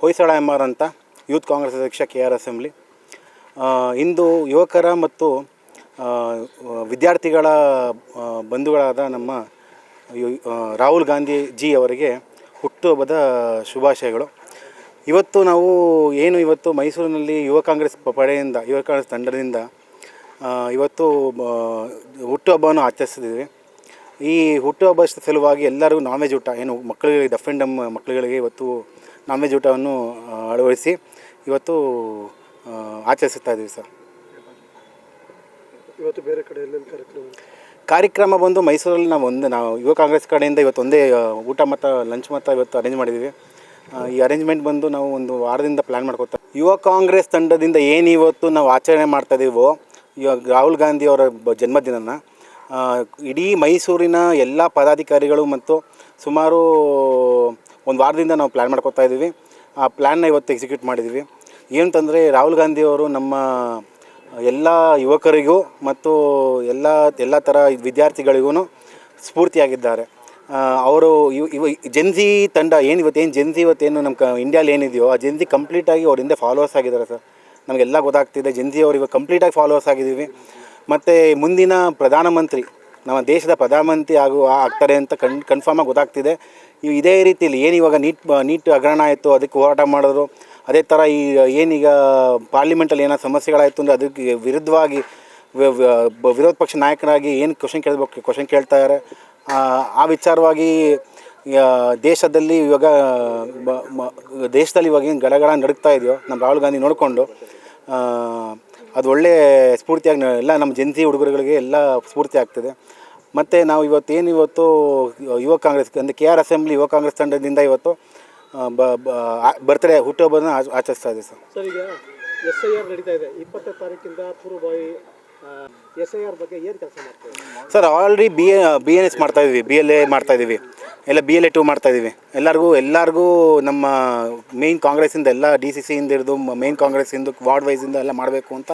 ಹೊಯ್ಸಳ ಎಮ್.ಆರ್. ಅಂತ ಯೂತ್ ಕಾಂಗ್ರೆಸ್ ಅಧ್ಯಕ್ಷ KR assembly. ಇಂದು ಯುವಕರ ಮತ್ತು ವಿದ್ಯಾರ್ಥಿಗಳ ಬಂಧುಗಳಾದ ನಮ್ಮ ರಾಹುಲ್ ಗಾಂಧಿ ಜಿ ಅವರಿಗೆ ಹುಟ್ಟುಹಬ್ಬದ ಶುಭಾಶಯಗಳು. ಇವತ್ತು ನಾವು ಇವತ್ತು ಮೈಸೂರಿನಲ್ಲಿ ಯುವ ಕಾಂಗ್ರೆಸ್ ತಂಡದಿಂದ ಇವತ್ತು ಹುಟ್ಟುಹಬ್ಬವನ್ನು ಆಚರಿಸಿದ್ದೀವಿ. ಈ ಹುಟ್ಟುಹಬ್ಬ ಸಲುವಾಗಿ ಎಲ್ಲರಿಗೂ ನಾನ್ ವೆಜ್ ಊಟ ಮಕ್ಕಳಿಗೆ ದಫ್ ಆ್ಯಂಡ್ ಡಮ್ ಮಕ್ಕಳುಗಳಿಗೆ ಇವತ್ತು ನಾನ್ ವೆಜ್ ಊಟವನ್ನು ಅಳವಡಿಸಿ ಇವತ್ತು ಆಚರಿಸ್ತಾ ಇದ್ದೀವಿ ಸರ್. ಇವತ್ತು ಬೇರೆ ಕಡೆ ಕಾರ್ಯಕ್ರಮ ಬಂದು ಮೈಸೂರಲ್ಲಿ ನಾವು ಯುವ ಕಾಂಗ್ರೆಸ್ ಕಡೆಯಿಂದ ಇವತ್ತು ಒಂದೇ ಊಟ ಮತ್ತು ಲಂಚ್ ಮತ್ತು ಇವತ್ತು ಅರೇಂಜ್ ಮಾಡಿದ್ದೀವಿ. ಈ ಅರೇಂಜ್ಮೆಂಟ್ ಬಂದು ನಾವು ಒಂದು ವಾರದಿಂದ ಪ್ಲ್ಯಾನ್ ಮಾಡ್ಕೊತಾ ಯುವ ಕಾಂಗ್ರೆಸ್ ತಂಡದಿಂದ ಇವತ್ತು ನಾವು ಆಚರಣೆ ಮಾಡ್ತಾಯಿದ್ದೀವೋ ಇವಾಗ ರಾಹುಲ್ ಗಾಂಧಿ ಅವರ ಜನ್ಮದಿನನ ಇಡೀ ಮೈಸೂರಿನ ಎಲ್ಲ ಪದಾಧಿಕಾರಿಗಳು ಮತ್ತು ಸುಮಾರು ಒಂದು ವಾರದಿಂದ ನಾವು ಪ್ಲ್ಯಾನ್ ಮಾಡ್ಕೊತಾ ಇದ್ದೀವಿ. ಆ ಪ್ಲ್ಯಾನ್ನ ಇವತ್ತು ಎಕ್ಸಿಕ್ಯೂಟ್ ಮಾಡಿದ್ದೀವಿ. ಏನಂತಂದರೆ ರಾಹುಲ್ ಗಾಂಧಿ ಅವರು ನಮ್ಮ ಎಲ್ಲ ಯುವಕರಿಗೂ ಮತ್ತು ಎಲ್ಲ ಥರ ವಿದ್ಯಾರ್ಥಿಗಳಿಗೂ ಸ್ಫೂರ್ತಿಯಾಗಿದ್ದಾರೆ. ಅವರು ಜೆನ್ಜಿ ತಂಡ ಇವತ್ತೇನು ನಮ್ಮ ಇಂಡಿಯಾಲಿ ಏನಿದೆಯೋ ಆ ಜೆನ್ಜಿ ಕಂಪ್ಲೀಟಾಗಿ ಅವ್ರ ಹಿಂದೆ ಫಾಲೋವರ್ಸ್ ಆಗಿದ್ದಾರೆ ಸರ್. ನಮಗೆಲ್ಲ ಗೊತ್ತಾಗ್ತಿದೆ ಜೆನ್ಜಿ ಅವರು ಇವಾಗ ಕಂಪ್ಲೀಟಾಗಿ ಫಾಲೋವರ್ಸ್ ಆಗಿದ್ದೀವಿ. ಮತ್ತು ಮುಂದಿನ ಪ್ರಧಾನಮಂತ್ರಿ ನಮ್ಮ ದೇಶದ ಪ್ರಧಾನಮಂತ್ರಿ ಆಗ್ತಾರೆ ಅಂತ ಕನ್ಫರ್ಮಾಗಿ ಗೊತ್ತಾಗ್ತಿದೆ. ಇದೇ ರೀತಿಯಲ್ಲಿ ಇವಾಗ ನೀಟ್ ಹಗರಣ ಆಯಿತು, ಅದಕ್ಕೆ ಹೋರಾಟ ಮಾಡಿದ್ರು. ಅದೇ ಥರ ಏನೀಗ ಪಾರ್ಲಿಮೆಂಟಲ್ಲಿ ಏನೋ ಸಮಸ್ಯೆಗಳಾಯಿತು ಅಂದರೆ ಅದಕ್ಕೆ ವಿರುದ್ಧವಾಗಿ ವಿರೋಧ ಪಕ್ಷ ನಾಯಕರಾಗಿ ಏನು ಕ್ವಶನ್ ಕೇಳ್ತಾರೆ. ಆ ವಿಚಾರವಾಗಿ ದೇಶದಲ್ಲಿ ಇವಾಗ ಏನು ಗಡಗಡ ನಡುಗ್ತಾ ಇದೆಯೋ ನಮ್ಮ ರಾಹುಲ್ ಗಾಂಧಿ ನೋಡಿಕೊಂಡು ಅದು ಒಳ್ಳೆಯ ಸ್ಫೂರ್ತಿಯಾಗಿ ಎಲ್ಲ ನಮ್ಮ ಜೆನ್ಜಿ ಹುಡುಗರುಗಳಿಗೆ ಎಲ್ಲ ಸ್ಫೂರ್ತಿ ಆಗ್ತದೆ. ಮತ್ತು ನಾವು ಇವತ್ತು ಯುವ ಕಾಂಗ್ರೆಸ್ ಅಂದರೆ KR ಅಸೆಂಬ್ಲಿ ಯುವ ಕಾಂಗ್ರೆಸ್ ತಂಡದಿಂದ ಇವತ್ತು ಬರ್ತ್ಡೇ ಹುಟ್ಟುಹಬ್ಬನ ಆಚರಿಸ್ತಾ ಇದೆ ಸರ್. ಸರ್, ಈಗ SIR ನಡೀತಾ ಇದೆ. 20ನೇ ತಾರೀಕಿಂದ ಪೂರ್ವಭಾವಿ SIR ಬಗ್ಗೆ ಏನು ಕೆಲಸ ಮಾಡ್ತೀವಿ ಸರ್? ಆಲ್ರೆಡಿ BNS ಮಾಡ್ತಾಯಿದ್ದೀವಿ, BLA ಮಾಡ್ತಾಯಿದ್ದೀವಿ, ಎಲ್ಲ BLA 2 ಮಾಡ್ತಾಯಿದ್ದೀವಿ. ಎಲ್ಲರಿಗೂ ನಮ್ಮ ಮೇಯ್ನ್ ಕಾಂಗ್ರೆಸ್ಸಿಂದ ಎಲ್ಲ DCCಯಿಂದ ಹಿಡಿದು ಮೇಯ್ನ್ ಕಾಂಗ್ರೆಸ್ಸಿಂದ ವಾರ್ಡ್ ವೈಸಿಂದ ಎಲ್ಲ ಮಾಡಬೇಕು ಅಂತ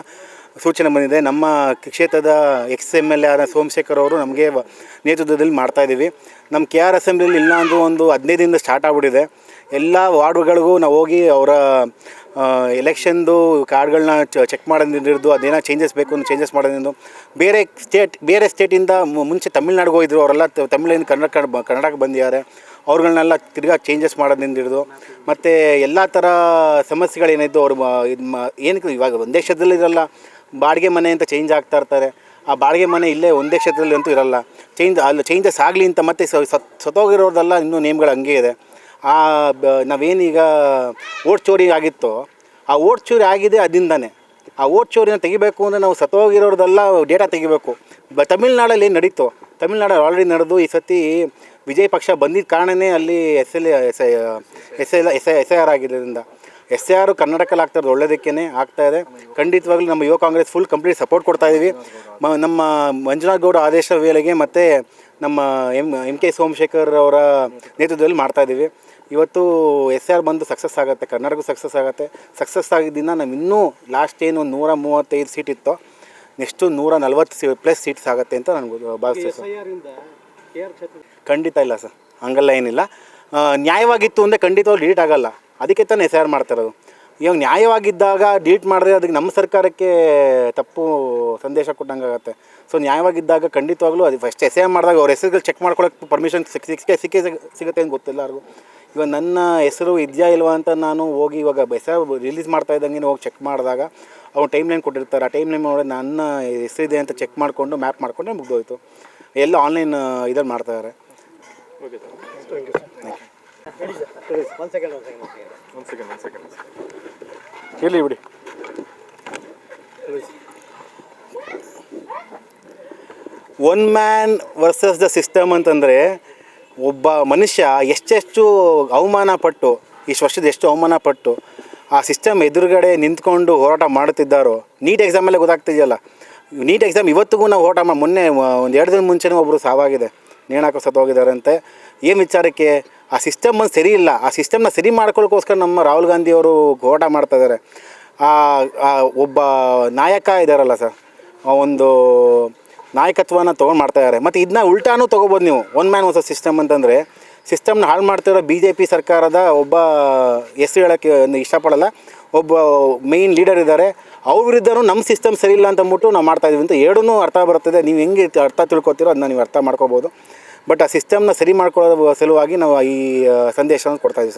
ಸೂಚನೆ ಬಂದಿದೆ. ನಮ್ಮ ಕ್ಷೇತ್ರದ XMLA ಆದ ಸೋಮಶೇಖರ್ ಅವರು ನಮಗೆ ನೇತೃತ್ವದಲ್ಲಿ ಮಾಡ್ತಾಯಿದ್ದೀವಿ. ನಮ್ಮ KR ಅಸೆಂಬ್ಲಿಯಲ್ಲಿ ಇಲ್ಲ ಅಂದರೂ ಒಂದು 15ದಿಂದ ಸ್ಟಾರ್ಟ್ ಆಗಿಬಿಟ್ಟಿದೆ. ಎಲ್ಲ ವಾರ್ಡ್ಗಳಿಗೂ ನಾವು ಹೋಗಿ ಅವರ ಎಲೆಕ್ಷನ್ದು ಕಾರ್ಡ್ಗಳನ್ನ ಚೆಕ್ ಮಾಡೋದ್ರಿಂದ ಹಿಡಿದು ಅದೇನೋ ಚೇಂಜಸ್ ಬೇಕು ಅಂತ ಚೇಂಜಸ್ ಮಾಡೋದ್ರಿಂದ ಬೇರೆ ಸ್ಟೇಟಿಂದ ಮುಂಚೆ ತಮಿಳ್ನಾಡಿಗೆ ಹೋಗಿದ್ರು, ಅವರೆಲ್ಲ ತಮಿಳಿಂದ ಕರ್ನಾಟಕಕ್ಕೆ ಬಂದಿದ್ದಾರೆ. ಅವ್ರುಗಳನ್ನೆಲ್ಲ ತಿರ್ಗಾ ಚೇಂಜಸ್ ಮಾಡೋದ್ರಿಂದ ಹಿಡಿದು ಮತ್ತು ಎಲ್ಲ ಥರ ಸಮಸ್ಯೆಗಳೇನಿದ್ದು ಅವ್ರು ಏನಕ್ಕೆ ಇವಾಗ ಒಂದೇ ಕ್ಷೇತ್ರದಲ್ಲಿ ಇರೋಲ್ಲ, ಬಾಡಿಗೆ ಮನೆ ಅಂತ ಚೇಂಜ್ ಆಗ್ತಾ ಇರ್ತಾರೆ. ಆ ಬಾಡಿಗೆ ಮನೆ ಇಲ್ಲೇ ಒಂದೇ ಕ್ಷೇತ್ರದಲ್ಲಿ ಅಂತೂ ಇರೋಲ್ಲ. ಚೇಂಜಸ್ ಆಗಲಿ ಅಂತ ಮತ್ತೆ ಸತ್ತೋಗಿರೋದೆಲ್ಲ ಇನ್ನೂ ನೇಮ್ಗಳು ಹಂಗೆ ಇದೆ. ನಾವೇನೀಗ ಓಟ್ ಚೋರಿ ಆಗಿತ್ತು, ಆ ಓಟ್ ಚೋರಿ ಆಗಿದೆ ಅದರಿಂದನೇ. ಆ ಓಟ್ ಚೋರಿನ ತೆಗಿಬೇಕು ಅಂದರೆ ನಾವು ಸತ್ತೋಗಿರೋದೆಲ್ಲ ಡೇಟಾ ತೆಗಿಬೇಕು. ತಮಿಳ್ನಾಡಲ್ಲಿ ಏನು ನಡೀತು, ತಮಿಳ್ನಾಡಲ್ಲಿ ಆಲ್ರೆಡಿ ನಡೆದು ಈ ಸತಿ ವಿಜಯ್ ಪಕ್ಷ ಬಂದಿದ್ದ ಕಾರಣವೇ ಅಲ್ಲಿ SIR ಆಗಿದ್ದರಿಂದ SIR ಕರ್ನಾಟಕದಲ್ಲಿ ಆಗ್ತಾಯಿರೋದು ಒಳ್ಳೆಯದಕ್ಕೇ ಆಗ್ತಾಯಿದೆ. ಖಂಡಿತವಾಗ್ಲೂ ನಮ್ಮ ಯುವ ಕಾಂಗ್ರೆಸ್ ಫುಲ್ ಕಂಪ್ಲೀಟ್ ಸಪೋರ್ಟ್ ಕೊಡ್ತಾಯಿದ್ದೀವಿ. ನಮ್ಮ ಮಂಜುನಾಥ್ ಗೌಡ ಆದೇಶ ವೇಳೆಗೆ ಮತ್ತು ನಮ್ಮ MK ಸೋಮಶೇಖರ್ ಅವರ ನೇತೃತ್ವದಲ್ಲಿ ಮಾಡ್ತಾಯಿದ್ದೀವಿ. ಇವತ್ತು SIR ಬಂದು ಸಕ್ಸಸ್ ಆಗುತ್ತೆ, ಕರ್ನಾಟಕ ಸಕ್ಸಸ್ ಆಗುತ್ತೆ. ಸಕ್ಸಸ್ ಆಗಿದ್ದರಿಂದ ನಾವು ಇನ್ನೂ ಲಾಸ್ಟ್ ಏನು 135 ಸೀಟ್ ಇತ್ತು, ನೆಕ್ಸ್ಟು 140+ ಸೀಟ್ಸ್ ಆಗುತ್ತೆ ಅಂತ ನನಗೆ ಭಾವಿಸ್ತೀವಿ ಸರ್. ಖಂಡಿತ ಇಲ್ಲ ಸರ್, ಹಂಗೆಲ್ಲ ಏನಿಲ್ಲ. ನ್ಯಾಯವಾಗಿತ್ತು ಅಂದರೆ ಖಂಡಿತವಾಗಿ ಡಿಲೀಟ್ ಆಗೋಲ್ಲ, ಅದಕ್ಕೆ ತಾನೇ SIR ಮಾಡ್ತಿರೋದು. ಇವಾಗ ನ್ಯಾಯವಾಗಿದ್ದಾಗ ಡಿಲೀಟ್ ಮಾಡಿದ್ರೆ ಅದಕ್ಕೆ ನಮ್ಮ ಸರ್ಕಾರಕ್ಕೆ ತಪ್ಪು ಸಂದೇಶ ಕೊಟ್ಟಂಗೆ ಆಗುತ್ತೆ. ಸೊ ನ್ಯಾಯವಾಗಿದ್ದಾಗ ಖಂಡಿತವಾಗ್ಲೂ ಅದು ಫಸ್ಟ್ SIR ಮಾಡಿದಾಗ ಅವ್ರ ಹೆಸರುಗಳು ಚೆಕ್ ಮಾಡ್ಕೊಳ್ಳೋಕ್ಕೆ ಪರ್ಮಿಷನ್ ಸಿಗುತ್ತೆ ಅಂತ ಗೊತ್ತಿಲ್ಲ ಯಾರಿಗೂ. ಇವಾಗ ನನ್ನ ಹೆಸರು ಇದೆಯಾ ಇಲ್ವಾ ಅಂತ ನಾನು ಹೋಗಿ ಇವಾಗ SIR ರಿಲೀಸ್ ಮಾಡ್ತಾ ಇದ್ದಂಗೆ ಹೋಗಿ ಚೆಕ್ ಮಾಡಿದಾಗ ಅವ್ರು ಟೈಮ್ ಲೈನ್ ಕೊಟ್ಟಿರ್ತಾರೆ. ಆ ಟೈಮ್ ಲೈನ್ ನೋಡಿ ನನ್ನ ಹೆಸರಿದೆ ಅಂತ ಚೆಕ್ ಮಾಡಿಕೊಂಡು ಮ್ಯಾಪ್ ಮಾಡಿಕೊಂಡ್ರೆ ಮುಗಿದೋಯ್ತು. ಎಲ್ಲ ಆನ್ಲೈನ್ ಇದ್ರಲ್ಲಿ ಮಾಡ್ತಾಯಿದ್ದಾರೆ. ಓಕೆ ಹೇಳಿ ಬಿಡಿ. One man versus the system ಅಂತಂದರೆ ಒಬ್ಬ ಮನುಷ್ಯ ಎಷ್ಟು ಅವಮಾನ ಪಟ್ಟು ಇಷ್ಟು ವರ್ಷದ ಎಷ್ಟು ಅವಮಾನ ಪಟ್ಟು ಆ ಸಿಸ್ಟಮ್ ಎದುರುಗಡೆ ನಿಂತ್ಕೊಂಡು ಹೋರಾಟ ಮಾಡುತ್ತಿದ್ದಾರೋ. ನೀಟ್ ಎಕ್ಸಾಮಲ್ಲೇ ಗೊತ್ತಾಗ್ತಿದೆಯಲ್ಲ, ನೀಟ್ ಎಕ್ಸಾಮ್ ಇವತ್ತಿಗೂ ನಾವು ಹೋರಾಟ ಮೊನ್ನೆ ಒಂದು 2 ದಿನ ಮುಂಚೆನೇ ಒಬ್ಬರು ಸಾವಾಗಿದೆ, ನೇಣಾಕೋ ಸತ್ತೋಗಿದ್ದಾರಂತೆ. ಏನು ವಿಚಾರಕ್ಕೆ? ಆ ಸಿಸ್ಟಮ್ ಸರಿ ಇಲ್ಲ. ಆ ಸಿಸ್ಟಮ್ನ ಸರಿ ಮಾಡ್ಕೊಳ್ಳೋಕ್ಕೋಸ್ಕರ ನಮ್ಮ ರಾಹುಲ್ ಗಾಂಧಿಯವರು ಹೋರಾಟ ಮಾಡ್ತಾಯಿದ್ದಾರೆ. ಒಬ್ಬ ನಾಯಕ ಇದ್ದಾರಲ್ಲ ಸರ್, ಒಂದು ನಾಯಕತ್ವನ ತೊಗೊಂಡು ಮಾಡ್ತಾಯಿದ್ದಾರೆ. ಮತ್ತು ಇದನ್ನ ಉಲ್ಟಾನೂ ತೊಗೋಬೋದು ನೀವು. ಒನ್ ಮ್ಯಾನ್ ವರ್ಸಸ್ ಸಿಸ್ಟಮ್ ಅಂತಂದರೆ ಸಿಸ್ಟಮ್ನ ಹಾಳು ಮಾಡ್ತಿರೋ BJP ಸರ್ಕಾರದ ಒಬ್ಬ ಹೆಸರು ಹೇಳೋಕ್ಕೆ ಇಷ್ಟಪಡಲ್ಲ, ಒಬ್ಬ ಮೇಯ್ನ್ ಲೀಡರ್ ಇದ್ದಾರೆ. ಅವ್ರ ವಿರುದ್ಧನೂ ನಮ್ಮ ಸಿಸ್ಟಮ್ ಸರಿ ಇಲ್ಲ ಅಂತ ಅಂದ್ಬಿಟ್ಟು ನಾವು ಮಾಡ್ತಾಯಿದ್ವಿ ಅಂತ ಎರಡೂ ಅರ್ಥ ಬರ್ತದೆ. ನೀವು ಹೆಂಗೆ ಅರ್ಥ ತಿಳ್ಕೊತೀರೋ ಅದನ್ನ ನೀವು ಅರ್ಥ ಮಾಡ್ಕೋಬೋದು. ಬಟ್ ಆ ಸಿಸ್ಟಮ್ನ ಸರಿ ಮಾಡ್ಕೊಳ್ಳೋ ಸಲುವಾಗಿ ನಾವು ಈ ಸಂದೇಶವನ್ನು ಕೊಡ್ತಾಯಿದ್ದೀವಿ ಸರ್.